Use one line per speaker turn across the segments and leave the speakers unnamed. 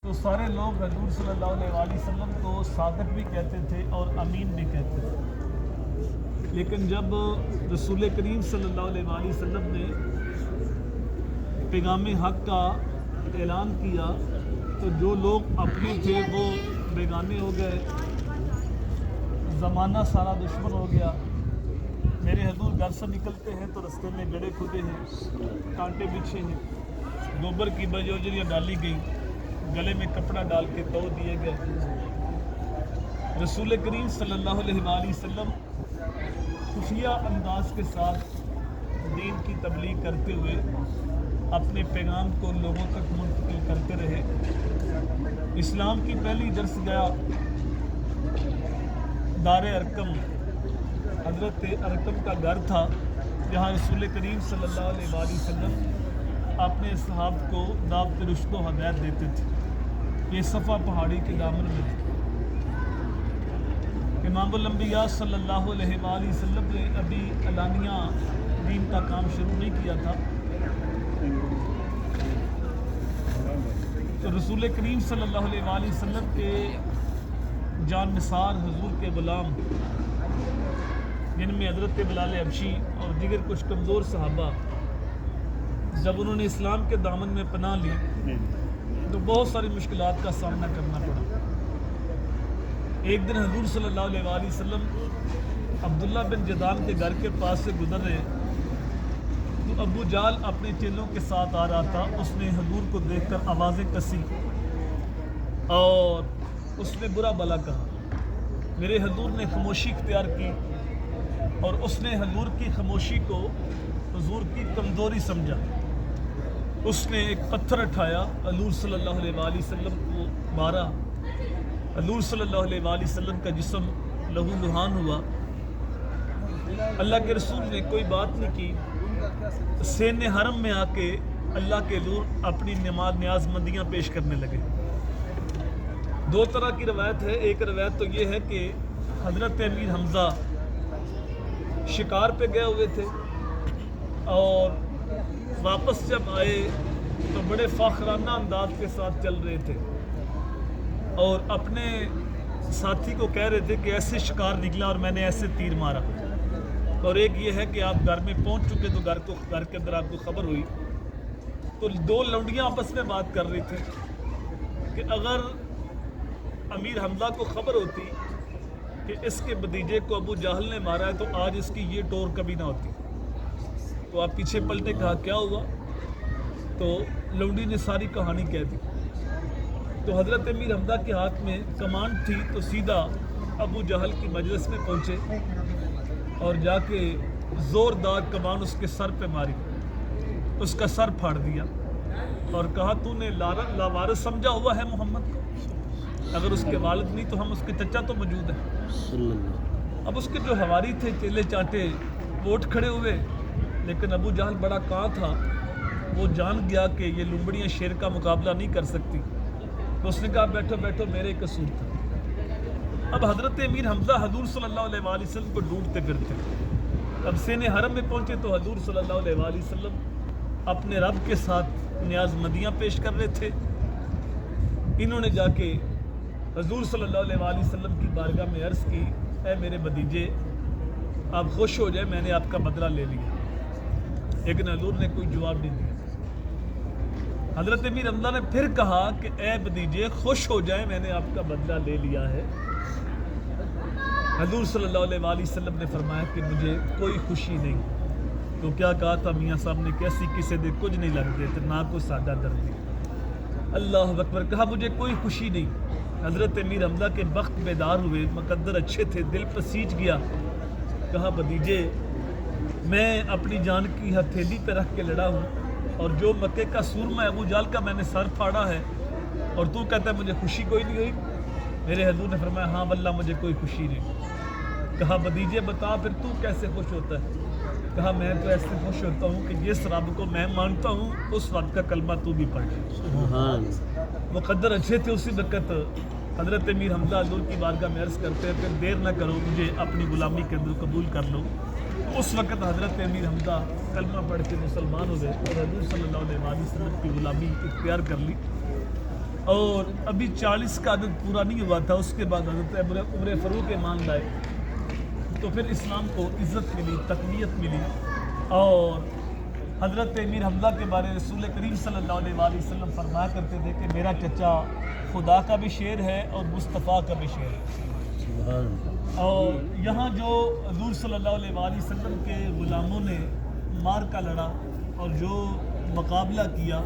تو سارے لوگ حضور صلی اللہ علیہ وسلم کو صادق بھی کہتے تھے اور امین بھی کہتے تھے، لیکن جب رسول کریم صلی اللہ علیہ وسلم نے پیغام حق کا اعلان کیا تو جو لوگ اپنے تھے وہ بیگانے ہو گئے، زمانہ سارا دشمن ہو گیا۔ میرے حضور گھر سے نکلتے ہیں تو رستے میں گڑھے کھدے ہیں، کانٹے بچھے ہیں، گوبر کی بجوجریاں ڈالی گئیں، گلے میں کپڑا ڈال کے تو دیے گئے۔ رسول کریم صلی اللہ علیہ وسلم خفیہ انداز کے ساتھ دین کی تبلیغ کرتے ہوئے اپنے پیغام کو لوگوں تک منتقل کرتے رہے۔ اسلام کی پہلی درس گاہ دار ارقم، حضرت ارقم کا گھر تھا، جہاں رسول کریم صلی اللہ علیہ وسلم اپنے اصحاب کو دعوت رشد و ہدایت دیتے تھے۔ یہ صفا پہاڑی کے دامن میں تھے۔ امام الانبیاء صلی اللہ علیہ وسلم نے ابھی علانیہ دین کا کام شروع نہیں کیا تھا، تو رسول کریم صلی اللہ علیہ وسلم کے جان نثار حضور کے غلام، جن میں حضرت بلال حبشی اور دیگر کچھ کمزور صحابہ، جب انہوں نے اسلام کے دامن میں پناہ لی تو بہت ساری مشکلات کا سامنا کرنا پڑا۔ ایک دن حضور صلی اللہ علیہ وسلم عبداللہ بن جدعان کے گھر کے پاس سے گزر رہے تو ابو جہل اپنے چیلوں کے ساتھ آ رہا تھا۔ اس نے حضور کو دیکھ کر آوازیں کسی اور اس نے برا بھلا کہا۔ میرے حضور نے خاموشی اختیار کی اور اس نے حضور کی خاموشی کو حضور کی کمزوری سمجھا۔ اس نے ایک پتھر اٹھایا، حضور صلی اللہ علیہ وسلم کو مارا۔ حضور صلی اللہ علیہ وسلم کا جسم لہو لہان ہوا۔ اللہ کے رسول نے کوئی بات نہیں کی، سین حرم میں آ کے اللہ کے نور اپنی نیاز مندیاں پیش کرنے لگے۔ دو طرح کی روایت ہے۔ ایک روایت تو یہ ہے کہ حضرت امیر حمزہ شکار پہ گئے ہوئے تھے اور واپس جب آئے تو بڑے فاخرانہ انداز کے ساتھ چل رہے تھے اور اپنے ساتھی کو کہہ رہے تھے کہ ایسے شکار نکلا اور میں نے ایسے تیر مارا۔ اور ایک یہ ہے کہ آپ گھر میں پہنچ چکے تو گھر کے اندر آپ کو خبر ہوئی تو دو لونڈیاں آپس میں بات کر رہی تھیں کہ اگر امیر حمزہ کو خبر ہوتی کہ اس کے بھتیجے کو ابو جہل نے مارا ہے تو آج اس کی یہ ٹور کبھی نہ ہوتی۔ تو آپ پیچھے پلٹے، کہا کیا ہوا؟ تو لونڈی نے ساری کہانی کہہ دی۔ تو حضرت امیر حمزہ کے ہاتھ میں کمان تھی تو سیدھا ابو جہل کی مجلس میں پہنچے اور جا کے زوردار کمان اس کے سر پہ ماری، اس کا سر پھاڑ دیا اور کہا تو نے لاوارث سمجھا ہوا ہے محمد کو؟ اگر اس کے والد نہیں تو ہم اس کے چچا تو موجود ہیں۔ اب اس کے جو حواری تھے چیلے چانٹے وہ اٹھ کھڑے ہوئے، لیکن ابو جہل بڑا کاں تھا، وہ جان گیا کہ یہ لومڑیاں شیر کا مقابلہ نہیں کر سکتی، تو اس نے کہا بیٹھو بیٹھو میرے قصور تھا۔ اب حضرت امیر حمزہ حضور صلی اللہ علیہ وسلم کو ڈھونڈتے پھرتے، اب سین حرم میں پہنچے تو حضور صلی اللہ علیہ وسلم اپنے رب کے ساتھ نیاز مندیاں پیش کر رہے تھے۔ انہوں نے جا کے حضور صلی اللہ علیہ وسلم کی بارگاہ میں عرض کی، اے میرے بھتیجے آپ خوش ہو جائیں، میں نے آپ کا بدلہ لے لیا۔ لیکن حضور نے کوئی جواب نہیں دیا۔ حضرت امیر حمزہ نے پھر کہا کہ اے بھتیجے خوش ہو جائیں، میں نے آپ کا بدلہ لے لیا ہے۔ حضور صلی اللہ علیہ وسلم نے فرمایا کہ مجھے کوئی خوشی نہیں۔ تو کیا کہا تھا میاں صاحب نے، کیسی کسے دے کچھ نہیں لگتے تھے، نہ کو سادہ دردی۔ اللہ اکبر، کہا مجھے کوئی خوشی نہیں۔ حضرت امیر حمزہ کے بخت بیدار ہوئے، مقدر اچھے تھے، دل پسیج گیا۔ کہا بھتیجے میں اپنی جان کی ہتھیلی پہ رکھ کے لڑا ہوں اور جو مکے کا سورما ابو جہل کا میں نے سر پھاڑا ہے اور تو کہتا ہے مجھے خوشی کوئی نہیں ہوئی؟ میرے حضور نے فرمایا ہاں واللہ مجھے کوئی خوشی نہیں۔ کہا بھتیجے بتا پھر تو کیسے خوش ہوتا ہے؟ کہا میں تو ایسے خوش ہوتا ہوں کہ جس رب کو میں مانتا ہوں اس رب کا کلمہ تو بھی پڑھ لے۔ مقدر اچھے تھے اسی وقت حضرت امیر حمزہ حضور کی بارگاہ میں عرض کرتے ہیں پھر دیر نہ کرو، مجھے اپنی غلامی کے اندر قبول کر لو۔ اس وقت حضرت امیر حمزہ کلمہ پڑھ کے مسلمان ہو گئے اور حضور صلی اللہ علیہ وسلم کی غلامی اختیار کر لی۔ اور ابھی 40 کا عدد پورا نہیں ہوا تھا، اس کے بعد حضرت عمر فاروق ایمان لائے تو پھر اسلام کو عزت ملی، تقویت ملی۔ اور حضرت امیر حمزہ کے بارے رسول کریم صلی اللہ علیہ وآلہ وسلم فرمایا کرتے تھے کہ میرا چچا خدا کا بھی شیر ہے اور مصطفیٰ کا بھی شیر ہے۔ اور یہاں جو حضور صلی اللہ علیہ وآلہ وسلم کے غلاموں نے مار کا لڑا اور جو مقابلہ کیا،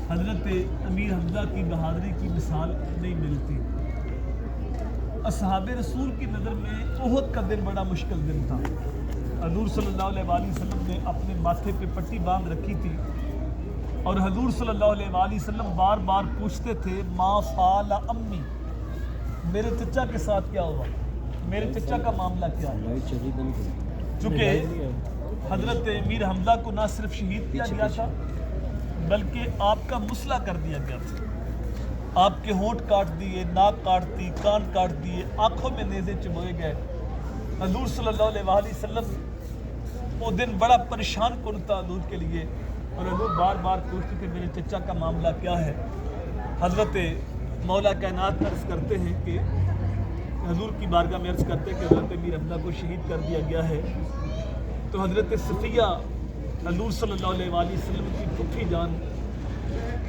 حضرت امیر حمزہ کی بہادری کی مثال نہیں ملتی۔ اصحاب رسول کی نظر میں احد کا دن بڑا مشکل دن تھا۔ حضور صلی اللہ علیہ وآلہ وسلم نے اپنے ماتھے پہ پٹی باندھ رکھی تھی اور حضور صلی اللہ علیہ وآلہ وسلم بار بار پوچھتے تھے ما فعل امی، میرے چچا کے ساتھ کیا ہوا، میرے چچا کا معاملہ کیا ہے، چونکہ حضرت امیر حمزہ کو نہ صرف شہید کیا گیا تھا بلکہ آپ کا مسئلہ کر دیا گیا تھا۔ آپ کے ہونٹ کاٹ دیے، ناک کاٹ دی، کان کاٹ دیے، آنکھوں میں نیزے چبوئے گئے۔ حضور صلی اللہ علیہ وآلہ وسلم وہ دن بڑا پریشان کن تھا حضور کے لیے، اور حضور بار بار پوچھتے تھے میرے چچا کا معاملہ کیا ہے۔ حضرت مولا کائنات عرض کرتے ہیں کہ حضور کی بارگاہ میں عرض کرتے ہیں کہ حضرت امیر حمزہ کو شہید کر دیا گیا ہے، تو حضرت صفیہ حضور صلی اللہ علیہ وآلہ وسلم کی پھپھی جان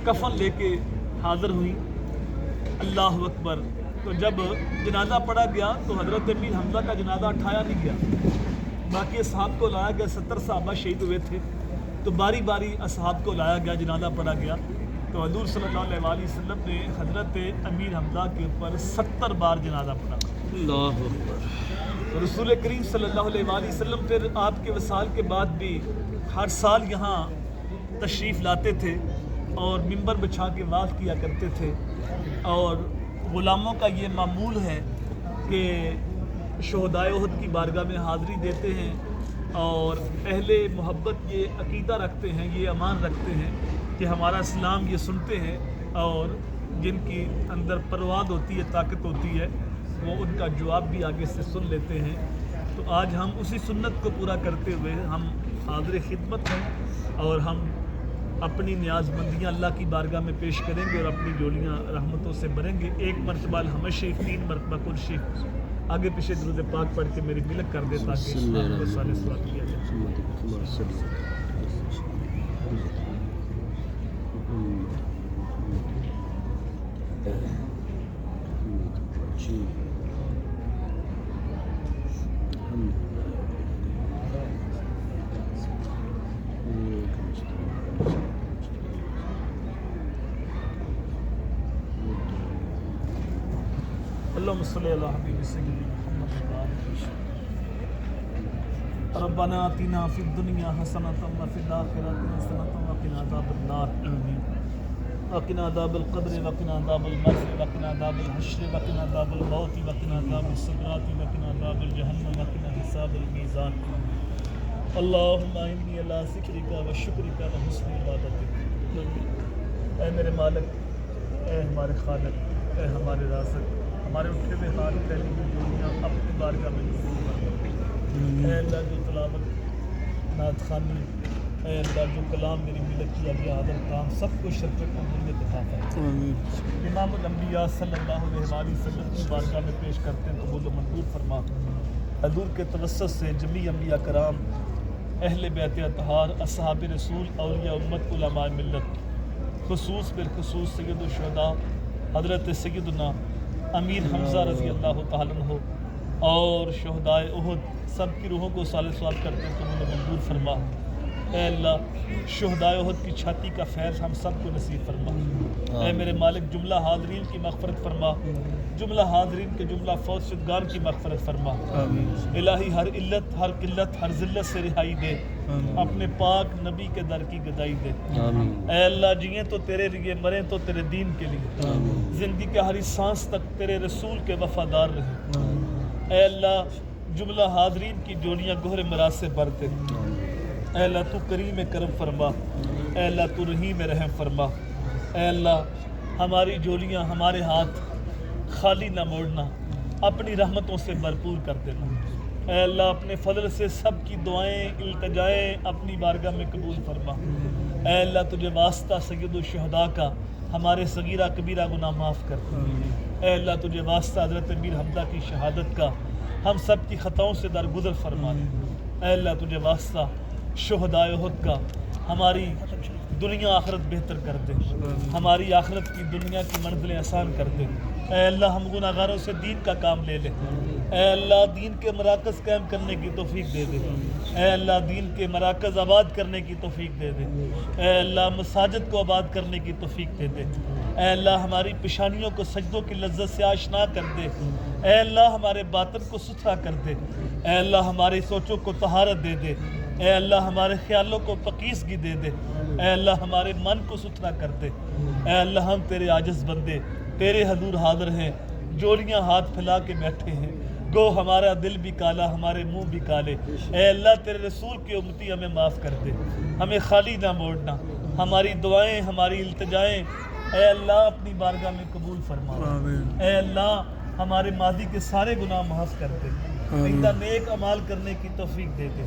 کفن لے کے حاضر ہوئی۔ اللہ اکبر۔ تو جب جنازہ پڑھا گیا تو حضرت امیر حمزہ کا جنازہ اٹھایا نہیں گیا، باقی اصحاب کو لایا گیا۔ 70 صحابہ شہید ہوئے تھے تو باری باری اصحاب کو لایا گیا، جنازہ پڑھا گیا۔ تو حضور صلی اللہ علیہ وآلہ وسلم نے حضرت امیر حمزہ کے اوپر 70 بار جنازہ پڑھا۔
اللہ اکبر۔
رسول کریم صلی اللہ علیہ وآلہ وسلم پھر آپ کے وصال کے بعد بھی ہر سال یہاں تشریف لاتے تھے اور منبر بچھا کے واعظ کیا کرتے تھے، اور غلاموں کا یہ معمول ہے کہ شہدائے احد کی بارگاہ میں حاضری دیتے ہیں، اور اہل محبت یہ عقیدہ رکھتے ہیں، یہ امان رکھتے ہیں کہ ہمارا اسلام یہ سنتے ہیں، اور جن کی اندر پرواد ہوتی ہے، طاقت ہوتی ہے، وہ ان کا جواب بھی آگے سے سن لیتے ہیں۔ تو آج ہم اسی سنت کو پورا کرتے ہوئے ہم حاضر خدمت ہیں، اور ہم اپنی نیاز مندیاں اللہ کی بارگاہ میں پیش کریں گے اور اپنی جولیاں رحمتوں سے بھریں گے۔ ایک مرتبہ الحمد شریف، 3 مرتبہ کل شریف آگے پیچھے درود پاک پڑھ کے میری ملک کر دے تاکہ اسلام کو صالح صلوات کیا جائے۔ اللهم صل على حبيب سيدنا محمد وعلى آله ربنا آتنا في الدنيا حسنة وفي الآخرة حسنة وقنا عذاب النار آمين وقنا عذاب القبر وقنا عذاب المرض وقنا عذاب الحشر وقنا عذاب الموت وقنا عذاب السكرات وقنا عذاب الجهنم وقنا حساب الميزان اللهم إني على ذكرك وشكرك وحسن عبادتك۔ اے میرے مالک، اے ہمارے خالق، اے ہمارے رازق، ہمارے اٹھے ہوئے حال پہلی کی دنیا اپنی بارگاہ میں قبول فرما۔ اے اللہ جو تلاوت، نعت خوانی، اے اللہ جو کلام میری ملت کیا گیا حاضر کام، سب کو شرف قبولیت عطا فرما۔ امام الانبیاء صلی اللہ علیہ وآلہ وسلم کی بارگاہ میں پیش کرتے ہیں، قبول و منظور فرما۔ حضور کے توسط سے جمیع انبیاء کرام، اہل بیت اطہار، اصحاب رسول، اولیاء امت، علماء ملت، خصوص بالخصوص سید الشہداء حضرت سیدنا امیر حمزہ رضی اللہ تعالیٰ عنہ اور شہدائے احد سب کی روحوں کو صالح صلوات کرتے ہیں، قبول و منظور فرما۔ اے اللہ شہدائے احد کی چھاتی کا فیض ہم سب کو نصیب فرما۔ اے میرے مالک جملہ حاضرین کی مغفرت فرما، جملہ حاضرین کے جملہ فوت شدگان کی مغفرت فرما۔ الہی ہر علت، ہر قلت، ہر ذلت سے رہائی دے، اپنے پاک نبی کے در کی گدائی دے۔ اے اللہ جئیں تو تیرے لیے، مریں تو تیرے دین کے لیے، زندگی کے ہر سانس تک تیرے رسول کے وفادار رہیں۔ اے اللہ جملہ حاضرین کی جولیاں گہر مراد سے بھر دے۔ اے اللہ تو کریم کرم فرما، اے اللہ تو رحیم رحم فرما۔ اے اللہ ہماری جولیاں، ہمارے ہاتھ خالی نہ موڑنا، اپنی رحمتوں سے بھرپور کر دینا۔ اے اللہ اپنے فضل سے سب کی دعائیں، التجائیں اپنی بارگاہ میں قبول فرما۔ اے اللہ تجھے واسطہ سید الشہداء کا ہمارے صغیرہ کبیرہ گناہ معاف کر دے۔ اے اللہ تجھے واسطہ حضرت امیر حمزہ کی شہادت کا ہم سب کی خطاؤں سے درگزر فرما دے۔ اے اللہ تجھے واسطہ شہدائے احد کا ہماری دنیا آخرت بہتر کر دے، ہماری آخرت کی دنیا کی منزلیں آسان کر دے۔ اے اللہ ہم گناہ گاروں سے دین کا کام لے لے۔ اے اللہ دین کے مراکز قائم کرنے کی توفیق دے دے۔ اے اللہ دین کے مراکز آباد کرنے کی توفیق دے دے۔ اے اللہ مساجد کو آباد کرنے کی توفیق دے دے۔ اے اللہ ہماری پیشانیوں کو سجدوں کی لذت سے آشنا کر دے۔ اے اللہ ہمارے باطن کو ستھرا کر دے۔ اے اللہ ہماری سوچوں کو طہارت دے دے۔ اے اللہ ہمارے خیالوں کو پاکیزگی دے دے۔ اے اللہ ہمارے من کو ستھرا کر دے۔ اے اللہ ہم تیرے عاجز بندے تیرے حضور حاضر ہیں، جوڑیاں ہاتھ پھیلا کے بیٹھے ہیں، گو ہمارا دل بھی کالا ہمارے منہ بھی کالے۔ اے اللہ تیرے رسول کی امتی ہمیں معاف کر دے، ہمیں خالی نہ موڑنا، ہماری دعائیں ہماری التجائیں اے اللہ اپنی بارگاہ میں قبول فرما۔ اے اللہ ہمارے ماضی کے سارے گناہ معاف کر دے، آئندہ نیک اعمال کرنے کی توفیق دے دے۔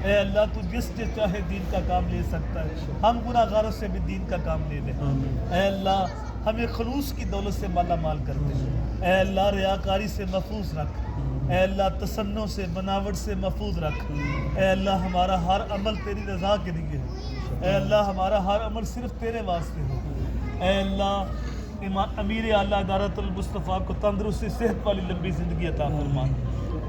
اے اللہ تو جس چاہے دین کا کام لے سکتا ہے، ہم گناہ گاروں سے بھی دین کا کام لے لیں۔ اے اللہ ہمیں خلوص کی دولت سے مالا مال کر دے۔ اے اللہ ریاکاری سے محفوظ رکھ۔ اے اللہ تصنع سے بناوٹ سے محفوظ رکھ۔ اے اللہ ہمارا ہر عمل تیری رضا کے لیے ہے۔ اے اللہ ہمارا ہر عمل صرف تیرے واسطے ہو۔ اے اللہ امیر اعلیٰ ادارت المصطفیٰ کو تندرستی صحت والی لمبی زندگی عطا فرما۔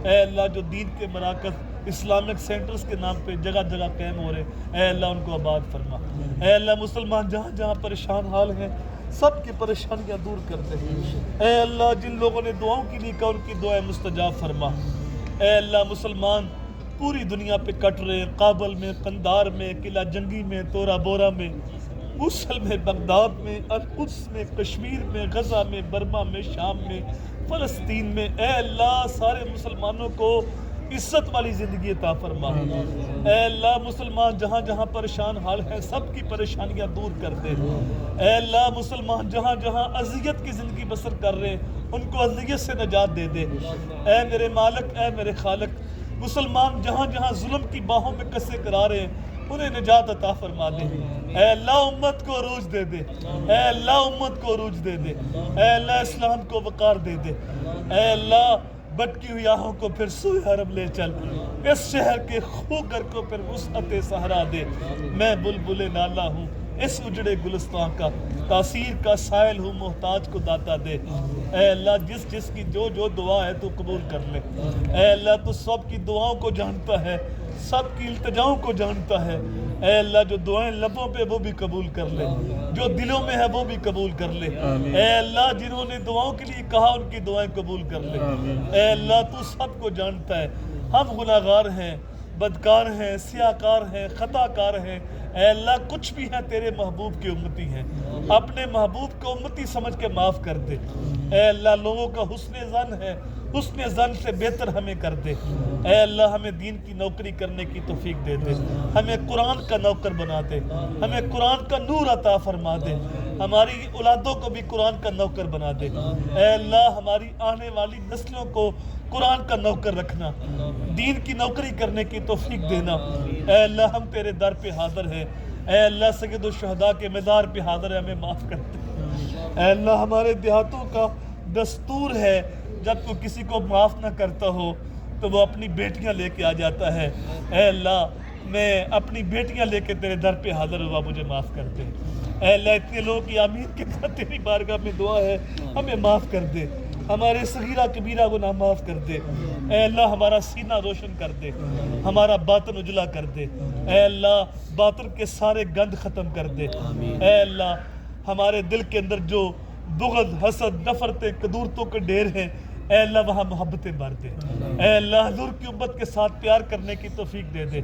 اے اللہ جو دین کے مراکز اسلامک سینٹرز کے نام پہ جگہ جگہ قائم ہو رہے، اے اللہ ان کو آباد فرما۔ اے اللہ مسلمان جہاں جہاں پریشان حال ہیں سب کی پریشانیاں دور کر دے۔ اے اللہ جن لوگوں نے دعاؤں کے لیے کہا ان کی دعائیں مستجاب فرما۔ اے اللہ مسلمان پوری دنیا پہ کٹ رہے ہیں، کابل میں، قندھار میں، قلعہ جنگی میں، تورا بورا میں، موصل میں، بغداد میں، القدس میں، کشمیر میں، غزہ میں، برما میں، شام میں، فلسطین میں۔ اے اللہ سارے مسلمانوں کو عزت والی زندگی عطا فرما۔ اے اللہ مسلمان جہاں جہاں پریشان حال ہیں سب کی پریشانیاں دور کر دے۔ اے اللہ مسلمان جہاں جہاں اذیت کی زندگی بسر کر رہے ہیں ان کو اذیت سے نجات دے دے۔ اے میرے مالک، اے میرے خالق، مسلمان جہاں جہاں ظلم کی باہوں میں کسے کرا رہے ہیں انہیں نجات عطا فرما دے۔ اے اللہ امت کو عروج دے دے۔ اے اللہ امت کو عروج دے دے۔ اے اللہ اسلام کو وقار دے دے۔ اے اللہ بٹکی ہوئی آہوں کو پھر سوئے حرم لے چل، اس شہر کے خوگر کو پھر وسعت صحرا دے۔ میں بلبل نالہ ہوں اس اجڑے گلستان کا، تاثیر کا سائل ہوں محتاج کو داتا دے۔ اے اللہ جس جس کی جو جو دعا ہے تو قبول کر لے۔ اے اللہ تو سب کی دعاؤں کو جانتا ہے، سب کی التجاؤں کو جانتا ہے۔ اے اللہ جو دعائیں لبوں پہ وہ بھی قبول کر لے، جو دلوں میں ہے وہ بھی قبول کر لے۔ اے اللہ جنہوں نے دعاؤں کے لیے کہا ان کی دعائیں قبول کر لے۔ اے اللہ تو سب کو جانتا ہے، ہم گناہ گار ہیں، بدکار ہیں، سیاہکار ہیں، خطا کار ہیں۔ اے اللہ کچھ بھی ہیں تیرے محبوب کی امتی ہیں، اپنے محبوب کو امتی سمجھ کے معاف کر دے۔ اے اللہ لوگوں کا حسن ظن ہے، حسن ظن سے بہتر ہمیں کر دے۔ اے اللہ ہمیں دین کی نوکری کرنے کی توفیق دے دے، ہمیں قرآن کا نوکر بنا دے، ہمیں قرآن کا نور عطا فرما دے، ہماری اولادوں کو بھی قرآن کا نوکر بنا دے۔ اے اللہ ہماری آنے والی نسلوں کو قرآن کا نوکر رکھنا، دین کی نوکری کرنے کی توفیق دینا۔ اے اللہ ہم تیرے در پہ حاضر ہیں، اے اللہ سید الشہداء کے مزار پہ حاضر ہے، ہمیں معاف کر دے۔ اے اللہ ہمارے دیہاتوں کا دستور ہے جب تو کسی کو معاف نہ کرتا ہو تو وہ اپنی بیٹیاں لے کے آ جاتا ہے۔ اے اللہ میں اپنی بیٹیاں لے کے تیرے در پہ حاضر ہوا، مجھے معاف کر دے۔ اے اللہ اتنے لوگوں کی آمین کے ساتھ تیری بارگاہ میں دعا ہے، ہمیں معاف کر دے، ہمارے صغیرہ کبیرہ گناہ معاف کر دے۔ اے اللہ ہمارا سینہ روشن کر دے، ہمارا باطن اجلا کر دے۔ اے اللہ باطن کے سارے گند ختم کر دے۔ اے اللہ ہمارے دل کے اندر جو بغض، حسد، نفرتیں، قدورتوں کے ڈھیر ہیں اے اللہ وہاں محبتیں بھر دے۔ اے اللہ حضور کی امت کے ساتھ پیار کرنے کی توفیق دے دے۔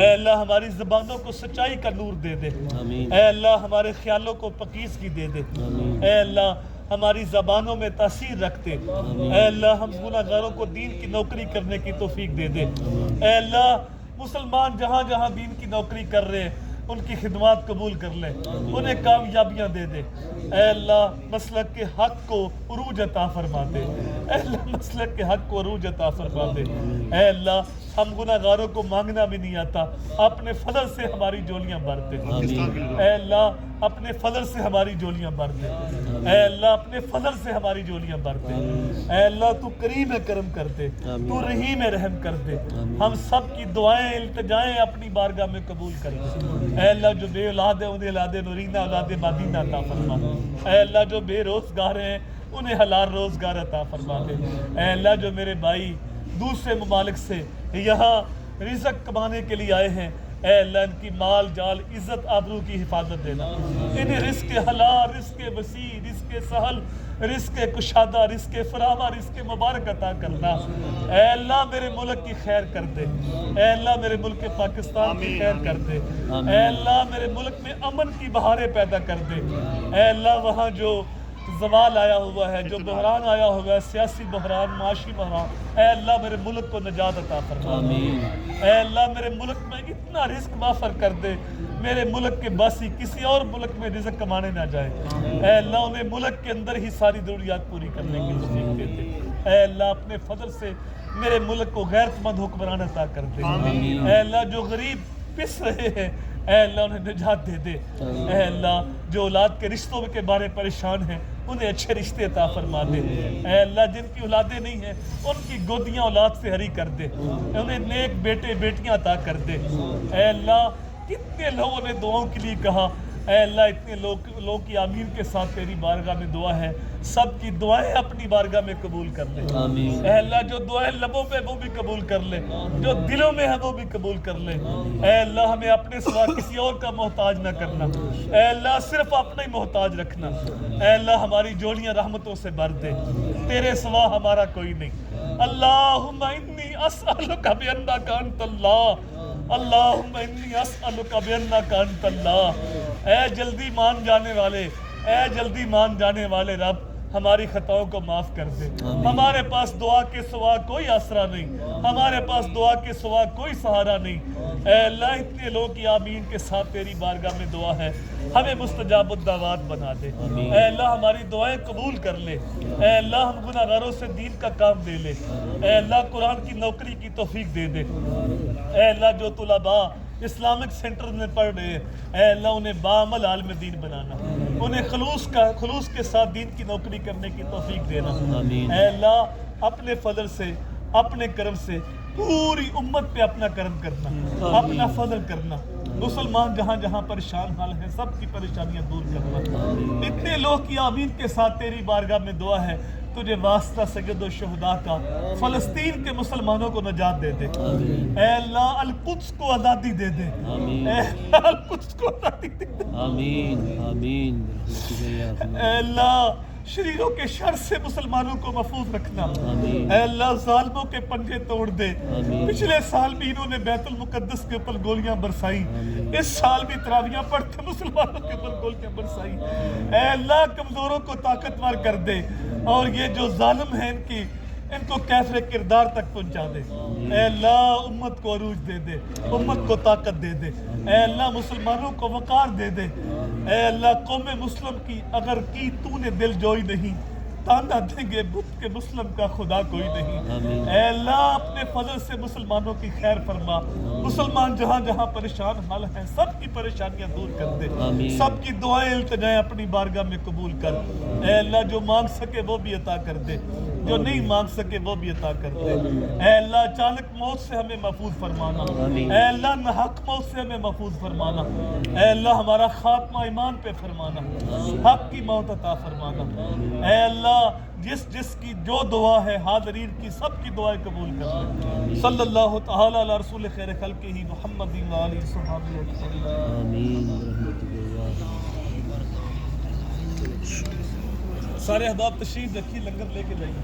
اے اللہ ہماری زبانوں کو سچائی کا نور دے دے۔ اے اللہ ہمارے خیالوں کو پاکیزگی دے دے۔ اے اللہ ہماری زبانوں میں تاثیر رکھتے۔ اے اللہ ہم گناہ گاروں کو دین کی نوکری کرنے کی توفیق دے دے۔ اے اللہ مسلمان جہاں جہاں دین کی نوکری کر رہے ہیں ان کی خدمات قبول کر لے، انہیں کامیابیاں دے دے۔ اے اللہ مسلک کے حق کو عروج عطا فرما دے۔ اے اللہ مسلک کے حق کو عروج عطا فرما دے۔ اے اللہ ہم گناہگاروں کو مانگنا بھی نہیں آتا، اپنے فضل سے ہماری جولیاں بھر دے۔ اے اللہ اپنے فضل سے ہماری جولیاں بھر دے، اے اللہ اپنے فضل سے ہماری جولیاں بھر دے۔ اے اللہ تو کریم کرم کر دے، تو رحیم رحم کر دے، ہم سب کی دعائیں التجائیں اپنی بارگاہ میں قبول کر دے۔ اے اللہ جو بے اولاد ہیں انہیں اولاد نورینہ اولاد مادینہ عطا فرما۔ اے اللہ جو بے روزگار ہیں انہیں حلال روزگار عطا فرما دے۔ اے اللہ جو میرے بھائی دوسرے ممالک سے یہاں رزق کمانے کے لیے آئے ہیں، اے اللہ ان کی مال جال عزت آبرو کی حفاظت دینا، انہیں رزق حلال، رزق وسیع، رزق سہل، رزق کشادہ، رزق فراوہ، رزق مبارک عطا کرنا۔ اے اللہ میرے ملک کی خیر کر دے، اے اللہ میرے ملک پاکستان کی خیر کر دے، اے اللہ میرے ملک میں امن کی بہاریں پیدا کر دے۔ اے اللہ وہاں جو زوال آیا ہوا ہے، جو بحران آیا ہوا ہے، سیاسی بحران، معاشی بحران، اے اللہ میرے ملک کو نجات عطا فرما۔ اے اللہ میرے ملک میں اتنا رزق وافر کر دے، میرے ملک کے باسی کسی اور ملک میں رزق کمانے نہ جائے۔ اے اللہ انہیں ملک کے اندر ہی ساری ضروریات پوری کرنے کی توفیق دے دے۔ اے اللہ اپنے فضل سے میرے ملک کو غیرت مند حکمران عطا کر دے۔ اے اللہ جو غریب پس رہے ہیں، اے اللہ انہیں نجات دے دے۔ اے اللہ جو اولاد کے رشتوں کے بارے پریشان ہیں انہیں اچھے رشتے عطا فرما دے۔ اے اللہ جن کی اولادیں نہیں ہیں ان کی گودیاں اولاد سے ہری کر دے، انہیں نیک بیٹے بیٹیاں عطا کر دے۔ اے اللہ کتنے لوگوں نے دعاؤں کے لیے کہا، اے اللہ اتنے لوگ کی آمین کے ساتھ تیری بارگاہ میں دعا ہے، سب کی دعائیں اپنی بارگاہ میں قبول کر لے۔ اے اللہ جو دعائیں لبوں پہ وہ بھی قبول کر لے، جو دلوں میں ہے وہ بھی قبول کر لے۔ اے اللہ ہمیں اپنے سوا کسی اور کا محتاج نہ کرنا، اے اللہ صرف اپنا ہی محتاج رکھنا۔ اے اللہ ہماری جولیاں رحمتوں سے بھر دے، تیرے سوا ہمارا کوئی نہیں۔ اللہم انی اسألک بانک انت اللہ، اللہم انی اسألک بانک انت اللہ۔ اے جلدی مان جانے والے، اے جلدی مان جانے والے رب ہماری خطاؤں کو معاف کر دے۔ ہمارے پاس دعا کے سوا کوئی آسرا نہیں، ہمارے پاس دعا کے سوا کوئی سہارا نہیں۔ اے اللہ اتنے لوگ کی آمین کے ساتھ تیری بارگاہ میں دعا ہے، ہمیں مستجاب الدعوات بنا دے۔ اے اللہ ہماری دعائیں قبول کر لے، اے اللہ ہم گناہگاروں سے دین کا کام دے لے، اے اللہ قرآن کی نوکری کی توفیق دے دے۔ اے اللہ جو طلباء اسلامک سینٹر میں پڑھ رہے ہیں، اے اللہ انہیں بعمل عالم دین بنانا، انہیں خلوص کے ساتھ دین کی نوکری کرنے کی توفیق دینا۔ اے اللہ اپنے فضل سے، اپنے کرم سے پوری امت پہ اپنا کرم کرنا، اپنا فضل کرنا، مسلمان جہاں جہاں پریشان حال ہیں سب کی پریشانیاں دور کرنا۔ اتنے لوگ کی آمین کے ساتھ تیری بارگاہ میں دعا ہے، تجھے واسطہ سید الشہداء کا فلسطین کے مسلمانوں کو نجات دے دے۔ اے اللہ القدس کو آزادی دے دے، اے اللہ القدس کو آزادی دے دے۔
آمین۔
اے اللہ شریروں کے شر سے مسلمانوں کو محفوظ رکھنا۔ اے اللہ ظالموں کے پنجے توڑ دے۔ پچھلے سال بھی انہوں نے بیت المقدس کے اوپر گولیاں برسائی، اس سال بھی تراویحاں پڑھتے مسلمانوں کے اوپر گولیاں برسائی۔ اے اللہ کمزوروں کو طاقتور کر دے، اور یہ جو ظالم ہیں ان کو کیفر کردار تک پہنچا دے۔ اے اللہ امت کو عروج دے دے، امت کو طاقت دے دے۔ اے اللہ مسلمانوں کو وقار دے دے۔ اے اللہ قوم مسلم کی اگر کی تو نے دل جوئی نہیں، تانا دیں گے بت کے مسلم کا خدا کوئی نہیں۔ اے اللہ اپنے فضل سے مسلمانوں کی خیر فرما، مسلمان جہاں جہاں پریشان حال ہیں سب کی پریشانیاں دور کر دے، سب کی دعائیں التجائیں اپنی بارگاہ میں قبول کر۔ اے اللہ جو مانگ سکے وہ بھی عطا کر دے، جو نہیں مانگ سکے وہ بھی عطا کر دے۔ اے اللہ اچانک موت سے ہمیں محفوظ فرمانا، اے اللہ ناحق موت سے ہمیں محفوظ فرمانا، اے اللہ ہمارا خاتمہ ایمان پہ فرمانا، حق کی موت عطا فرمانا۔ اے اللہ جس کی جو دعا ہے حاضرین کی سب کی دعائیں قبول کر لے۔ صلی اللہ تعالی علی رسول خیر خلقہ محمد و آلہ وصحبہ وسلم۔ سارے احباب تشریف رکھیے، لنگر لے کے جائیے۔